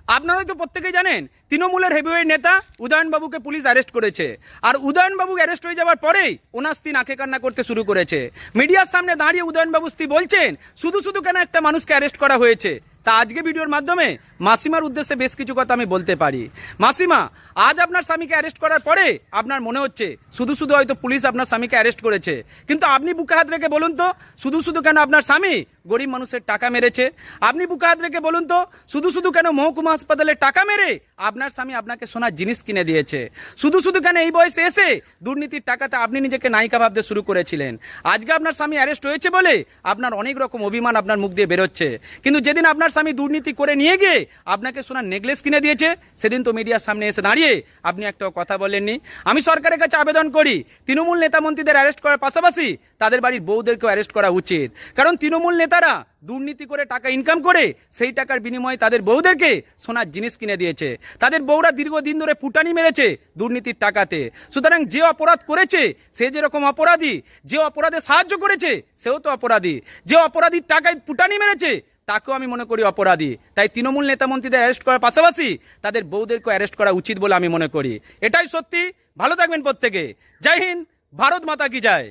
আপনারা তো প্রত্যেকেই জানেন তৃণমূলের হেভিওয়েট নেতা উদয়নবাবুকে পুলিশ অ্যারেস্ট করেছে। আর উদয়নবাবু অ্যারেস্ট হয়ে যাওয়ার পরেই ওনার স্ত্রী নাকে কান্না করতে শুরু করেছে। মিডিয়ার সামনে দাঁড়িয়ে উদয়নবাবু স্ত্রী বলছেন শুধু শুধু কেন একটা মানুষকে অ্যারেস্ট করা হয়েছে। তা আজকে ভিডিওর মাধ্যমে মাসিমার উদ্দেশ্যে বেশ কিছু কথা আমি বলতে পারি। মাসিমা, আজ আপনার স্বামীকে অ্যারেস্ট করার পরে আপনার মনে হচ্ছে শুধু শুধু হয়তো পুলিশ আপনার স্বামীকে অ্যারেস্ট করেছে, কিন্তু আপনি বুকে হাত রেখে বলুন তো শুধু শুধু কেন আপনার স্বামী গরিব মানুষের টাকা মেরেছে? আপনি বুকে হাত রেখে বলুন তো শুধু শুধু কেন মহকুমা হাসপাতালে টাকা মেরে আপনার স্বামী আপনাকে সোনার জিনিস কিনে দিয়েছে? শুধু শুধু কেন এই বয়সে এসে দুর্নীতির টাকাতে আপনি নিজেকে নায়িকা ভাবতে শুরু করেছিলেন? আজকে আপনার স্বামী অ্যারেস্ট হয়েছে বলে আপনার অনেক রকম অভিমান আপনার মুখ দিয়ে বেরোচ্ছে, কিন্তু যেদিন আপনার স্বামী দুর্নীতি করে নিয়ে গিয়ে আপনাকে সোনার নেকলেস কিনে দিয়েছে সেদিন তো মিডিয়ার সামনে এসে দাঁড়িয়ে আপনি একটাও কথা বলেননি। আমি সরকারের কাছে আবেদন করি তৃণমূল নেতা মন্ত্রীদের অ্যারেস্ট করার পাশাপাশি তাদের বাড়ির বউদেরকেও অ্যারেস্ট করা উচিত, কারণ তৃণমূল নেতারা দুর্নীতি করে টাকা ইনকাম করে সেই টাকার বিনিময়ে তাদের বউদেরকে সোনার জিনিস কিনে দিয়েছে। তাদের বউরা দীর্ঘদিন ধরে ফুটানি মেরেছে দুর্নীতির টাকাতে। সুতরাং যে অপরাধ করেছে সে যেরকম অপরাধী, যে অপরাধে সাহায্য করেছে সেও তো অপরাধী, যে অপরাধীর টাকায় ফুটানি মেরেছে তাকেও আমি মনে করি অপরাধী। তাই তৃণমূল নেতা মন্ত্রীদের অ্যারেস্ট করার পাশাপাশি তাদের বউদেরকেও অ্যারেস্ট করা উচিত বলে আমি মনে করি। এটাই সত্যি। ভালো থাকবেন প্রত্যেকে। জয় হিন্দ, ভারত মাতা কি জয়।